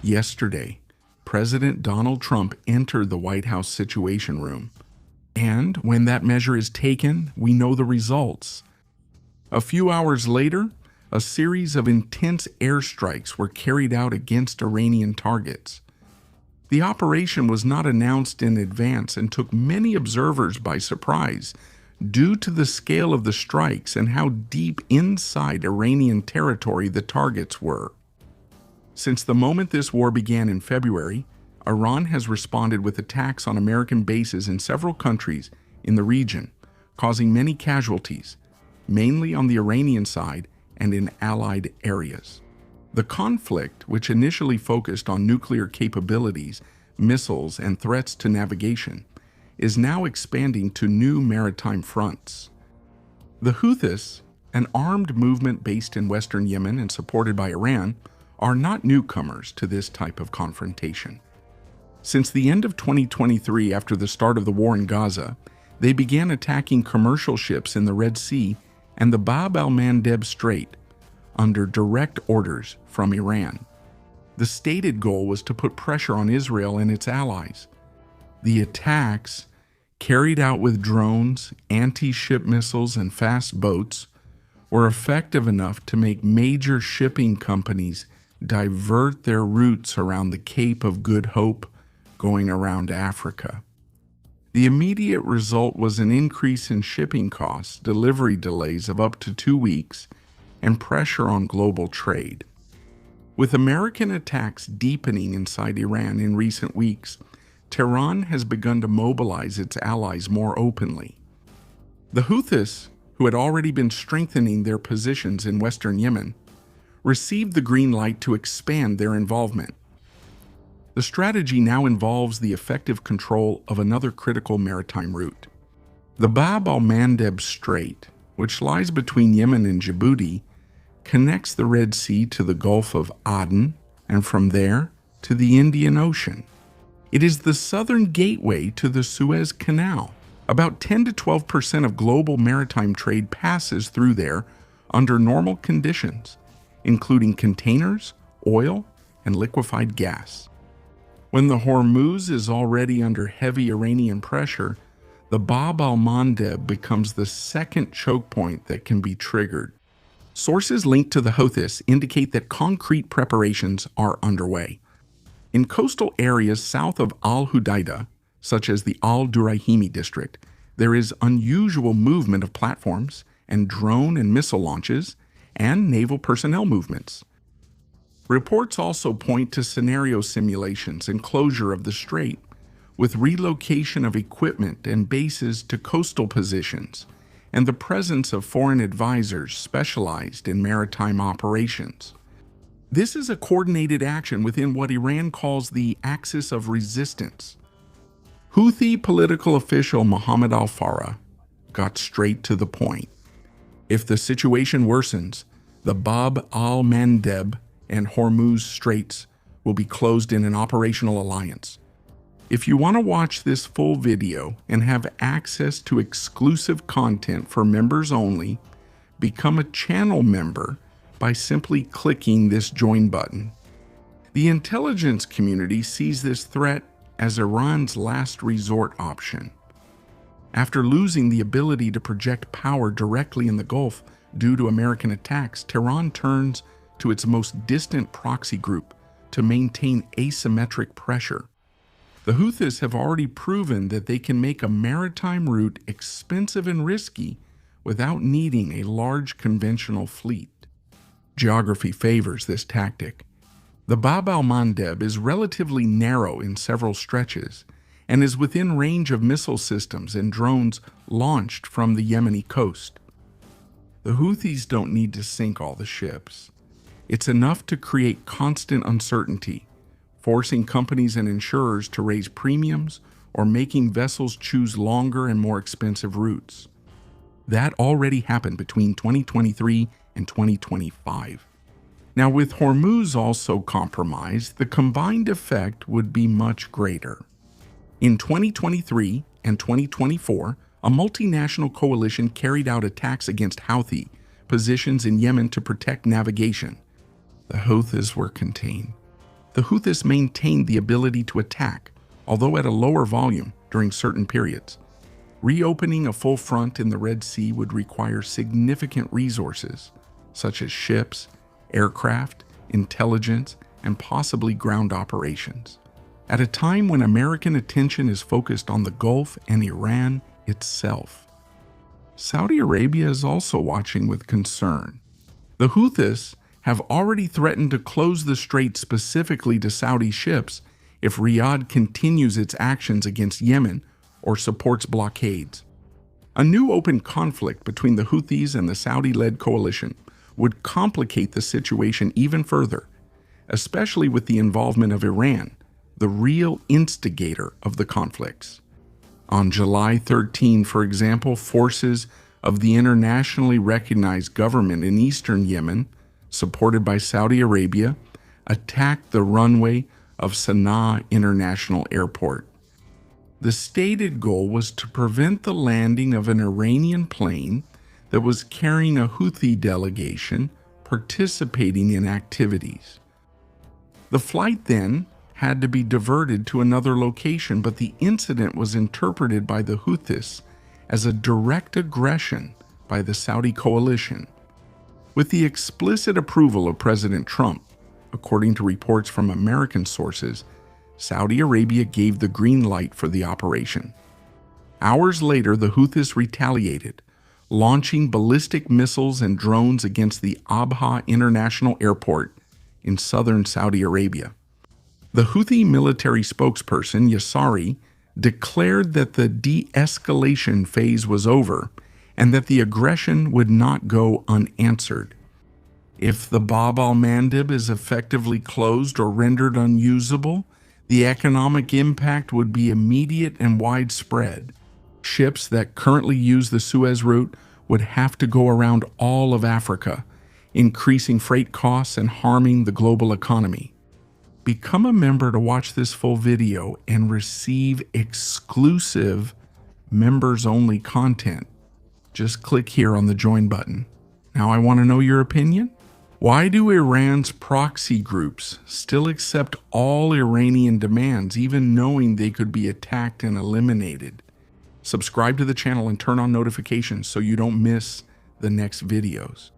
Yesterday, President Donald Trump entered the White House Situation Room. And when that measure is taken, we know the results. A few hours later, a series of intense airstrikes were carried out against Iranian targets. The operation was not announced in advance and took many observers by surprise due to the scale of the strikes and how deep inside Iranian territory the targets were. Since the moment this war began in February, Iran has responded with attacks on American bases in several countries in the region, causing many casualties, mainly on the Iranian side and in allied areas. The conflict, which initially focused on nuclear capabilities, missiles, and threats to navigation, is now expanding to new maritime fronts. The Houthis, an armed movement based in western Yemen and supported by Iran, are not newcomers to this type of confrontation. Since the end of 2023, after the start of the war in Gaza, they began attacking commercial ships in the Red Sea and the Bab al-Mandeb Strait under direct orders from Iran. The stated goal was to put pressure on Israel and its allies. The attacks, carried out with drones, anti-ship missiles, and fast boats, were effective enough to make major shipping companies divert their routes around the Cape of Good Hope, going around Africa. The immediate result was an increase in shipping costs, delivery delays of up to 2 weeks, and pressure on global trade. With American attacks deepening inside Iran in recent weeks, Tehran has begun to mobilize its allies more openly. The Houthis, who had already been strengthening their positions in western Yemen, received the green light to expand their involvement. The strategy now involves the effective control of another critical maritime route. The Bab al-Mandeb Strait, which lies between Yemen and Djibouti, connects the Red Sea to the Gulf of Aden and from there to the Indian Ocean. It is the southern gateway to the Suez Canal. About 10 to 12% of global maritime trade passes through there under normal conditions, including containers, oil, and liquefied gas. When the Hormuz is already under heavy Iranian pressure, the Bab al-Mandeb becomes the second choke point that can be triggered. Sources linked to the Houthis indicate that concrete preparations are underway. In coastal areas south of Al-Hudaydah, such as the Al-Durayhimi district, there is unusual movement of platforms and drone and missile launches and naval personnel movements. Reports also point to scenario simulations and closure of the strait, with relocation of equipment and bases to coastal positions, and the presence of foreign advisors specialized in maritime operations. This is a coordinated action within what Iran calls the axis of resistance. Houthi political official Mohammed al-Farah got straight to the point. If the situation worsens, the Bab al-Mandeb and Hormuz Straits will be closed in an operational alliance. If you want to watch this full video and have access to exclusive content for members only, become a channel member by simply clicking this join button. The intelligence community sees this threat as Iran's last resort option. After losing the ability to project power directly in the Gulf due to American attacks, Tehran turns to its most distant proxy group to maintain asymmetric pressure. The Houthis have already proven that they can make a maritime route expensive and risky without needing a large conventional fleet. Geography favors this tactic. The Bab al-Mandeb is relatively narrow in several stretches and is within range of missile systems and drones launched from the Yemeni coast. The Houthis don't need to sink all the ships. It's enough to create constant uncertainty, forcing companies and insurers to raise premiums or making vessels choose longer and more expensive routes. That already happened between 2023 and 2025. Now, with Hormuz also compromised, the combined effect would be much greater. In 2023 and 2024, a multinational coalition carried out attacks against Houthi positions in Yemen to protect navigation. The Houthis were contained. The Houthis maintained the ability to attack, although at a lower volume during certain periods. Reopening a full front in the Red Sea would require significant resources, such as ships, aircraft, intelligence, and possibly ground operations. At a time when American attention is focused on the Gulf and Iran itself. Saudi Arabia is also watching with concern. The Houthis have already threatened to close the strait specifically to Saudi ships if Riyadh continues its actions against Yemen or supports blockades. A new open conflict between the Houthis and the Saudi-led coalition would complicate the situation even further, especially with the involvement of Iran, the real instigator of the conflicts. On July 13, for example, forces of the internationally recognized government in eastern Yemen, supported by Saudi Arabia, attacked the runway of Sana'a International Airport. The stated goal was to prevent the landing of an Iranian plane that was carrying a Houthi delegation participating in activities. The flight then had to be diverted to another location, but the incident was interpreted by the Houthis as a direct aggression by the Saudi coalition. With the explicit approval of President Trump, according to reports from American sources, Saudi Arabia gave the green light for the operation. Hours later, the Houthis retaliated, launching ballistic missiles and drones against the Abha International Airport in southern Saudi Arabia. The Houthi military spokesperson, Yassari, declared that the de-escalation phase was over and that the aggression would not go unanswered. If the Bab al-Mandeb is effectively closed or rendered unusable, the economic impact would be immediate and widespread. Ships that currently use the Suez route would have to go around all of Africa, increasing freight costs and harming the global economy. Become a member to watch this full video and receive exclusive members-only content. Just click here on the join button. Now I want to know your opinion. Why do Iran's proxy groups still accept all Iranian demands, even knowing they could be attacked and eliminated? Subscribe to the channel and turn on notifications so you don't miss the next videos.